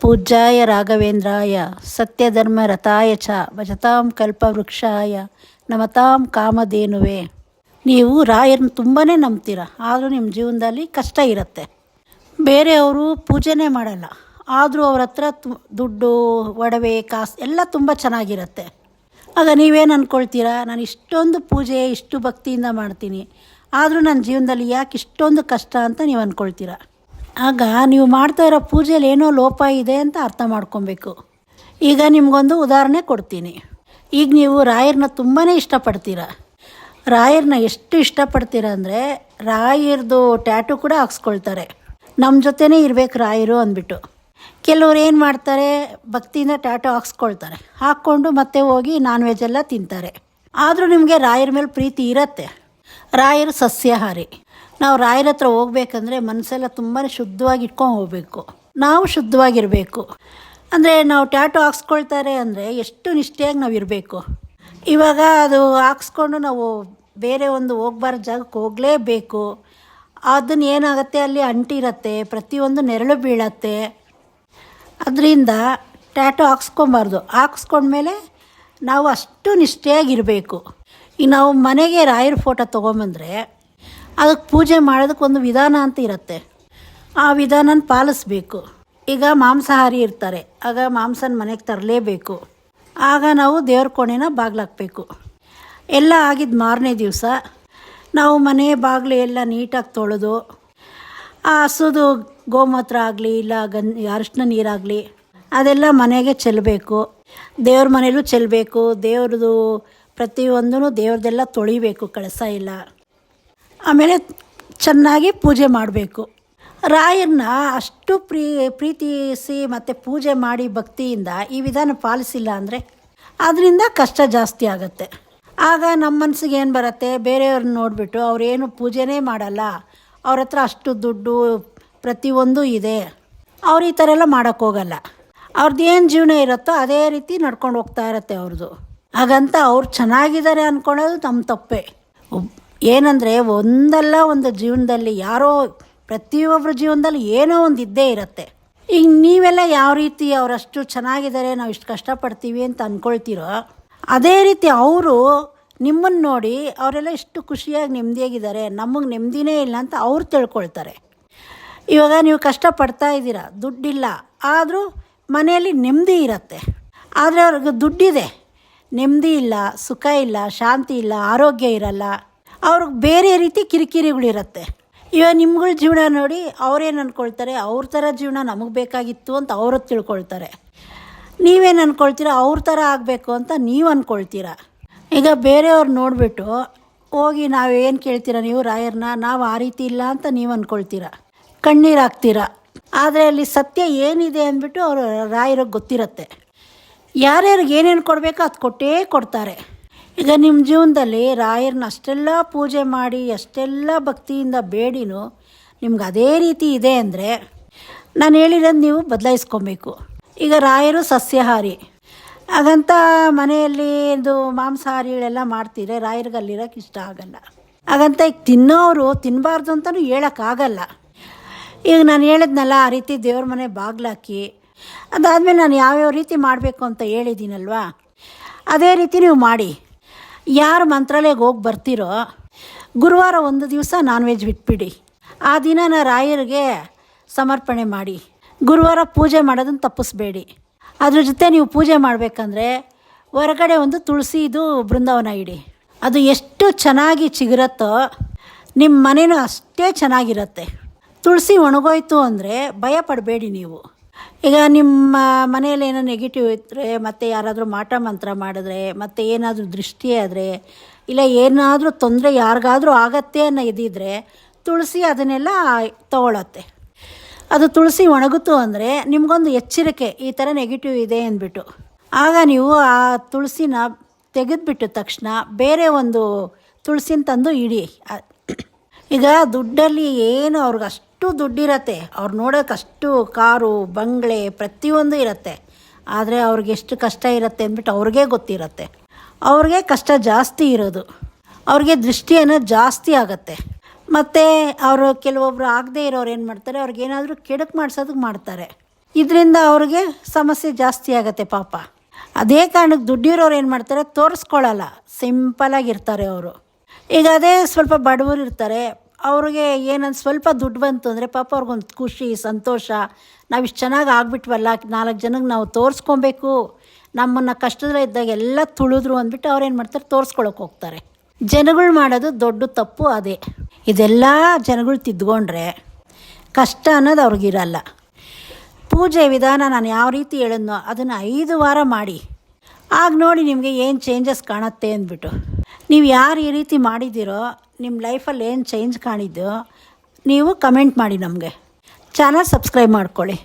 ಪೂಜ್ಯಾಯ ರಾಘವೇಂದ್ರಾಯ ಸತ್ಯಧರ್ಮರತಾಯ ಚ ಭಜತಾಂ ಕಲ್ಪವೃಕ್ಷಾಯ ನಮತಾಂ ಕಾಮಧೇನುವೆ. ನೀವು ರಾಯರನ್ನ ತುಂಬಾ ನಂಬ್ತೀರ, ಆದರೂ ನಿಮ್ಮ ಜೀವನದಲ್ಲಿ ಕಷ್ಟ ಇರುತ್ತೆ. ಬೇರೆಯವರು ಪೂಜೆನೇ ಮಾಡಲ್ಲ, ಆದರೂ ಅವ್ರ ಹತ್ರ ದುಡ್ಡು, ಒಡವೆ, ಕಾಸು ಎಲ್ಲ ತುಂಬ ಚೆನ್ನಾಗಿರುತ್ತೆ. ಆಗ ನೀವೇನು ಅಂದ್ಕೊಳ್ತೀರಾ, ನಾನು ಇಷ್ಟೊಂದು ಪೂಜೆ ಇಷ್ಟು ಭಕ್ತಿಯಿಂದ ಮಾಡ್ತೀನಿ, ಆದರೂ ನನ್ನ ಜೀವನದಲ್ಲಿ ಯಾಕೆ ಇಷ್ಟೊಂದು ಕಷ್ಟ ಅಂತ ನೀವು ಅಂದ್ಕೊಳ್ತೀರಾ. ಆಗ ನೀವು ಮಾಡ್ತಾ ಇರೋ ಪೂಜೆಯಲ್ಲಿ ಏನೋ ಲೋಪ ಇದೆ ಅಂತ ಅರ್ಥ ಮಾಡ್ಕೊಬೇಕು. ಈಗ ನಿಮಗೊಂದು ಉದಾಹರಣೆ ಕೊಡ್ತೀನಿ. ಈಗ ನೀವು ರಾಯರನ್ನ ತುಂಬಾ ಇಷ್ಟಪಡ್ತೀರ. ರಾಯರನ್ನ ಎಷ್ಟು ಇಷ್ಟಪಡ್ತೀರ ಅಂದರೆ ರಾಯರದು ಟ್ಯಾಟು ಕೂಡ ಹಾಕ್ಸ್ಕೊಳ್ತಾರೆ. ನಮ್ಮ ಜೊತೆನೇ ಇರಬೇಕು ರಾಯರು ಅಂದ್ಬಿಟ್ಟು. ಕೆಲವ್ರು ಏನು ಮಾಡ್ತಾರೆ, ಭಕ್ತಿಯಿಂದ ಟ್ಯಾಟು ಹಾಕ್ಸ್ಕೊಳ್ತಾರೆ, ಹಾಕ್ಕೊಂಡು ಮತ್ತೆ ಹೋಗಿ ನಾನ್ ವೆಜ್ ಎಲ್ಲ ತಿಂತಾರೆ. ಆದರೂ ನಿಮಗೆ ರಾಯರ ಮೇಲೆ ಪ್ರೀತಿ ಇರತ್ತೆ. ರಾಯರು ಸಸ್ಯಾಹಾರಿ. ನಾವು ರಾಯರ ಹತ್ರ ಹೋಗ್ಬೇಕಂದ್ರೆ ಮನಸ್ಸೆಲ್ಲ ತುಂಬಾ ಶುದ್ಧವಾಗಿ ಇಟ್ಕೊಂಡು ಹೋಗಬೇಕು. ನಾವು ಶುದ್ಧವಾಗಿರಬೇಕು. ಅಂದರೆ ನಾವು ಟ್ಯಾಟು ಹಾಕ್ಸ್ಕೊಳ್ತಾರೆ ಅಂದರೆ ಎಷ್ಟು ನಿಷ್ಠೆಯಾಗಿ ನಾವು ಇರಬೇಕು. ಇವಾಗ ಅದು ಹಾಕ್ಸ್ಕೊಂಡು ನಾವು ಬೇರೆ ಒಂದು ಹೋಗ್ಬಾರ್ದು ಜಾಗಕ್ಕೆ ಹೋಗಲೇಬೇಕು. ಅದನ್ನು ಏನಾಗುತ್ತೆ, ಅಲ್ಲಿ ಅಂಟಿರುತ್ತೆ, ಪ್ರತಿಯೊಂದು ನೆರಳು ಬೀಳತ್ತೆ. ಅದರಿಂದ ಟ್ಯಾಟು ಹಾಕ್ಸ್ಕೊಬಾರ್ದು. ಹಾಕ್ಸ್ಕೊಂಡ್ಮೇಲೆ ನಾವು ಅಷ್ಟು ನಿಷ್ಠೆಯಾಗಿರಬೇಕು. ಈಗ ನಾವು ಮನೆಗೆ ರಾಯರ ಫೋಟೋ ತೊಗೊಂಬಂದರೆ ಅದಕ್ಕೆ ಪೂಜೆ ಮಾಡೋದಕ್ಕೊಂದು ವಿಧಾನ ಅಂತ ಇರುತ್ತೆ. ಆ ವಿಧಾನನ ಪಾಲಿಸ್ಬೇಕು. ಈಗ ಮಾಂಸಾಹಾರಿ ಇರ್ತಾರೆ, ಆಗ ಮಾಂಸನ ಮನೆಗೆ ತರಲೇಬೇಕು. ಆಗ ನಾವು ದೇವ್ರ ಕೋಣೆನ ಬಾಗಿಲಾಕಬೇಕು. ಎಲ್ಲ ಆಗಿದ್ದು ಮಾರನೇ ದಿವಸ ನಾವು ಮನೆ ಬಾಗಿಲು ಎಲ್ಲ ನೀಟಾಗಿ ತೊಳೆದು, ಆ ಹಸುದು ಗೋಮೂತ್ರ ಆಗಲಿ ಇಲ್ಲ ಅರಿಶಿನ ನೀರಾಗಲಿ ಅದೆಲ್ಲ ಮನೆಗೆ ಚೆಲ್ಲಬೇಕು. ದೇವ್ರ ಮನೇಲೂ ಚೆಲ್ಲಬೇಕು. ದೇವ್ರದ್ದು ಪ್ರತಿಯೊಂದೂ ದೇವ್ರದ್ದೆಲ್ಲ ತೊಳಿಬೇಕು, ಕಳಸ ಇಲ್ಲ. ಆಮೇಲೆ ಚೆನ್ನಾಗಿ ಪೂಜೆ ಮಾಡಬೇಕು. ರಾಯರನ್ನ ಅಷ್ಟು ಪ್ರೀತಿಸಿ ಮತ್ತು ಪೂಜೆ ಮಾಡಿ ಭಕ್ತಿಯಿಂದ ಈ ವಿಧಾನ ಪಾಲಿಸಿಲ್ಲ ಅಂದರೆ ಅದರಿಂದ ಕಷ್ಟ ಜಾಸ್ತಿ ಆಗುತ್ತೆ. ಆಗ ನಮ್ಮ ಮನಸ್ಸಿಗೆ ಏನು ಬರುತ್ತೆ, ಬೇರೆಯವ್ರನ್ನ ನೋಡಿಬಿಟ್ಟು ಅವರೇನು ಪೂಜೆನೇ ಮಾಡಲ್ಲ, ಅವ್ರ ಹತ್ರ ಅಷ್ಟು ದುಡ್ಡು ಪ್ರತಿಯೊಂದು ಇದೆ, ಅವ್ರು ಈ ಥರ ಎಲ್ಲ ಮಾಡೋಕ್ಕೋಗಲ್ಲ, ಅವ್ರದ್ದು ಏನು ಜೀವನ ಇರುತ್ತೋ ಅದೇ ರೀತಿ ನಡ್ಕೊಂಡು ಹೋಗ್ತಾ ಇರತ್ತೆ ಅವ್ರದ್ದು. ಹಾಗಂತ ಅವ್ರು ಚೆನ್ನಾಗಿದ್ದಾರೆ ಅಂದ್ಕೊಳ್ಳೋದು ನಮ್ಮ ತಪ್ಪೆ. ಏನಂದರೆ ಒಂದಲ್ಲ ಒಂದು ಜೀವನದಲ್ಲಿ ಯಾರೋ ಪ್ರತಿಯೊಬ್ಬರ ಜೀವನದಲ್ಲಿ ಏನೋ ಒಂದು ಇದ್ದೇ ಇರುತ್ತೆ. ಈಗ ನೀವೆಲ್ಲ ಯಾವ ರೀತಿ ಅವರಷ್ಟು ಚೆನ್ನಾಗಿದ್ದಾರೆ, ನಾವು ಇಷ್ಟು ಕಷ್ಟಪಡ್ತೀವಿ ಅಂತ ಅಂದ್ಕೊಳ್ತೀರೋ, ಅದೇ ರೀತಿ ಅವರು ನಿಮ್ಮನ್ನು ನೋಡಿ ಅವರೆಲ್ಲ ಇಷ್ಟು ಖುಷಿಯಾಗಿ ನೆಮ್ಮದಿಯಾಗಿದ್ದಾರೆ, ನಮಗೆ ನೆಮ್ಮದಿನೇ ಇಲ್ಲ ಅಂತ ಅವ್ರು ತಿಳ್ಕೊಳ್ತಾರೆ. ಇವಾಗ ನೀವು ಕಷ್ಟಪಡ್ತಾ ಇದ್ದೀರಾ, ದುಡ್ಡಿಲ್ಲ, ಆದರೂ ಮನೆಯಲ್ಲಿ ನೆಮ್ಮದಿ ಇರುತ್ತೆ. ಆದರೆ ಅವ್ರಿಗೆ ದುಡ್ಡಿದೆ, ನೆಮ್ಮದಿ ಇಲ್ಲ, ಸುಖ ಇಲ್ಲ, ಶಾಂತಿ ಇಲ್ಲ, ಆರೋಗ್ಯ ಇರಲ್ಲ, ಅವ್ರಿಗೆ ಬೇರೆ ರೀತಿ ಕಿರಿಕಿರಿಗಳಿರುತ್ತೆ. ಇವಾಗ ನಿಮ್ಗಳ ಜೀವನ ನೋಡಿ ಅವ್ರೇನು ಅಂದ್ಕೊಳ್ತಾರೆ, ಅವ್ರ ಥರ ಜೀವನ ನಮಗೆ ಬೇಕಾಗಿತ್ತು ಅಂತ ಅವರು ತಿಳ್ಕೊಳ್ತಾರೆ. ನೀವೇನು ಅಂದ್ಕೊಳ್ತೀರ, ಅವ್ರ ಥರ ಆಗಬೇಕು ಅಂತ ನೀವು ಅಂದ್ಕೊಳ್ತೀರ. ಈಗ ಬೇರೆಯವ್ರು ನೋಡಿಬಿಟ್ಟು ಹೋಗಿ ನಾವೇನು ಕೇಳ್ತೀರ ನೀವು ರಾಯರನ್ನ, ನಾವು ಆ ರೀತಿ ಇಲ್ಲ ಅಂತ ನೀವು ಅಂದ್ಕೊಳ್ತೀರ, ಕಣ್ಣೀರು ಹಾಕ್ತೀರ. ಆದರೆ ಅಲ್ಲಿ ಸತ್ಯ ಏನಿದೆ ಅಂದ್ಬಿಟ್ಟು ಅವರು ರಾಯರಿಗೆ ಗೊತ್ತಿರುತ್ತೆ. ಯಾರ್ಯಾರಿಗೆ ಏನೇನು ಕೊಡಬೇಕೋ ಅದು ಕೊಟ್ಟೇ ಕೊಡ್ತಾರೆ. ಈಗ ನಿಮ್ಮ ಜೀವನದಲ್ಲಿ ರಾಯರನ್ನ ಅಷ್ಟೆಲ್ಲ ಪೂಜೆ ಮಾಡಿ ಅಷ್ಟೆಲ್ಲ ಭಕ್ತಿಯಿಂದ ಬೇಡಿನೂ ನಿಮ್ಗೆ ಅದೇ ರೀತಿ ಇದೆ ಅಂದರೆ ನಾನು ಹೇಳಿರೋದು ನೀವು ಬದಲಾಯಿಸ್ಕೊಬೇಕು. ಈಗ ರಾಯರು ಸಸ್ಯಾಹಾರಿ, ಹಾಗಂತ ಮನೆಯಲ್ಲಿ ಇದು ಮಾಂಸಾಹಾರಿಗಳೆಲ್ಲ ಮಾಡ್ತೀರಿ, ರಾಯರಿಗೆ ಅಲ್ಲಿರೋಕ್ಕೆ ಇಷ್ಟ ಆಗಲ್ಲ. ಹಾಗಂತ ಈಗ ತಿನ್ನೋರು ತಿನ್ನಬಾರ್ದು ಅಂತಲೂ ಹೇಳೋಕ್ಕಾಗಲ್ಲ. ಈಗ ನಾನು ಹೇಳಿದ್ನಲ್ಲ, ಆ ರೀತಿ ದೇವ್ರ ಮನೆ ಬಾಗಿಲಾಕಿ ಅದಾದಮೇಲೆ ನಾನು ಯಾವ್ಯಾವ ರೀತಿ ಮಾಡಬೇಕು ಅಂತ ಹೇಳಿದ್ದೀನಲ್ವಾ, ಅದೇ ರೀತಿ ನೀವು ಮಾಡಿ. ಯಾರು ಮಂತ್ರಾಲಯಕ್ಕೆ ಹೋಗಿ ಬರ್ತೀರೋ ಗುರುವಾರ ಒಂದು ದಿವಸ ನಾನ್ ವೆಜ್ ಬಿಟ್ಬಿಡಿ. ಆ ದಿನ ರಾಯರಿಗೆ ಸಮರ್ಪಣೆ ಮಾಡಿ. ಗುರುವಾರ ಪೂಜೆ ಮಾಡೋದನ್ನು ತಪ್ಪಿಸ್ಬೇಡಿ. ಅದ್ರ ಜೊತೆ ನೀವು ಪೂಜೆ ಮಾಡಬೇಕಂದ್ರೆ ಹೊರಗಡೆ ಒಂದು ತುಳಸಿದು ಬೃಂದಾವನ ಇಡಿ. ಅದು ಎಷ್ಟು ಚೆನ್ನಾಗಿ ಚಿಗುರತ್ತೋ ನಿಮ್ಮ ಮನೆಯೂ ಅಷ್ಟೇ ಚೆನ್ನಾಗಿರುತ್ತೆ. ತುಳಸಿ ಒಣಗೋಯ್ತು ಅಂದರೆ ಭಯ ಪಡಬೇಡಿ ನೀವು. ಈಗ ನಿಮ್ಮ ಮನೆಯಲ್ಲಿ ಏನೋ ನೆಗೆಟಿವ್ ಇದ್ದರೆ, ಮತ್ತು ಯಾರಾದರೂ ಮಾಟ ಮಂತ್ರ ಮಾಡಿದ್ರೆ, ಮತ್ತು ಏನಾದರೂ ದೃಷ್ಟಿ ಆದರೆ, ಇಲ್ಲ ಏನಾದರೂ ತೊಂದರೆ ಯಾರಿಗಾದರೂ ಆಗತ್ತೆ ಅನ್ನೋ ಇದ್ದಿದ್ರೆ ತುಳಸಿ ಅದನ್ನೆಲ್ಲ ತಗೊಳತ್ತೆ. ಅದು ತುಳಸಿ ಒಣಗುತ್ತು ಅಂದರೆ ನಿಮಗೊಂದು ಎಚ್ಚರಿಕೆ, ಈ ಥರ ನೆಗೆಟಿವ್ ಇದೆ ಅಂದ್ಬಿಟ್ಟು. ಆಗ ನೀವು ಆ ತುಳಸಿನ ತೆಗೆದುಬಿಟ್ಟು ತಕ್ಷಣ ಬೇರೆ ಒಂದು ತುಳಸಿನ ತಂದು ಇಡಿ. ಈಗ ದುಡ್ಡಲ್ಲಿ ಏನು ಅವ್ರಿಗೆ ಅಷ್ಟು ದುಡ್ಡಿರತ್ತೆ, ಅವ್ರು ನೋಡೋಕ್ಕಷ್ಟು ಕಾರು ಬಂಗ್ಲೆ ಪ್ರತಿಯೊಂದು ಇರುತ್ತೆ, ಆದರೆ ಅವ್ರಿಗೆ ಎಷ್ಟು ಕಷ್ಟ ಇರುತ್ತೆ ಅಂದ್ಬಿಟ್ಟು ಅವ್ರಿಗೆ ಗೊತ್ತಿರುತ್ತೆ. ಅವ್ರಿಗೆ ಕಷ್ಟ ಜಾಸ್ತಿ ಇರೋದು, ಅವ್ರಿಗೆ ದೃಷ್ಟಿ ಅನ್ನೋದು ಜಾಸ್ತಿ ಆಗುತ್ತೆ. ಮತ್ತು ಅವರು ಕೆಲವೊಬ್ಬರು ಆಗದೆ ಇರೋರು ಏನು ಮಾಡ್ತಾರೆ, ಅವ್ರಿಗೇನಾದರೂ ಕೆಡುಕು ಮಾಡಿಸೋದಕ್ಕೆ ಮಾಡ್ತಾರೆ. ಇದರಿಂದ ಅವ್ರಿಗೆ ಸಮಸ್ಯೆ ಜಾಸ್ತಿ ಆಗುತ್ತೆ ಪಾಪ. ಅದೇ ಕಾರಣಕ್ಕೆ ದುಡ್ಡಿರೋರು ಏನು ಮಾಡ್ತಾರೆ, ತೋರಿಸ್ಕೊಳ್ಳಲ್ಲ, ಸಿಂಪಲಾಗಿರ್ತಾರೆ ಅವರು. ಈಗ ಅದೇ ಸ್ವಲ್ಪ ಬಡವರು ಇರ್ತಾರೆ, ಅವ್ರಿಗೆ ಏನಂತ ಸ್ವಲ್ಪ ದುಡ್ಡು ಬಂತು ಅಂದರೆ ಪಾಪ ಅವ್ರಿಗೊಂದು ಖುಷಿ, ಸಂತೋಷ, ನಾವು ಇಷ್ಟು ಚೆನ್ನಾಗಿ ಆಗ್ಬಿಟ್ವಲ್ಲ, 4 ಜನಕ್ಕೆ ನಾವು ತೋರಿಸ್ಕೊಬೇಕು, ನಮ್ಮನ್ನು ಕಷ್ಟದಲ್ಲಿ ಇದ್ದಾಗ ಎಲ್ಲ ತುಳಿದ್ರು ಅಂದ್ಬಿಟ್ಟು ಅವ್ರೇನು ಮಾಡ್ತಾರೆ, ತೋರಿಸ್ಕೊಳಕ್ಕೆ ಹೋಗ್ತಾರೆ. ಜನಗಳು ಮಾಡೋದು ದೊಡ್ಡ ತಪ್ಪು ಅದೇ. ಇದೆಲ್ಲ ಜನಗಳು ತಿದ್ದುಕೊಂಡ್ರೆ ಕಷ್ಟ ಅನ್ನೋದು ಅವ್ರಿಗಿರಲ್ಲ. ಪೂಜೆ ವಿಧಾನ ನಾನು ಯಾವ ರೀತಿ ಹೇಳಿದ್ನೋ ಅದನ್ನು 5 ವಾರ ಮಾಡಿ, ಆಗ ನೋಡಿ ನಿಮಗೆ ಏನು ಚೇಂಜಸ್ ಕಾಣುತ್ತೆ ಅಂದ್ಬಿಟ್ಟು. ನೀವು ಯಾರು ಈ ರೀತಿ ಮಾಡಿದ್ದೀರೋ, ನಿಮ್ಮ ಲೈಫಲ್ಲಿ ಏನು ಚೇಂಜ್ ಕಾಣಿದ್ದೋ ನೀವು ಕಮೆಂಟ್ ಮಾಡಿ ನಮಗೆ. ಚಾನಲ್ ಸಬ್ಸ್ಕ್ರೈಬ್ ಮಾಡ್ಕೊಳ್ಳಿ.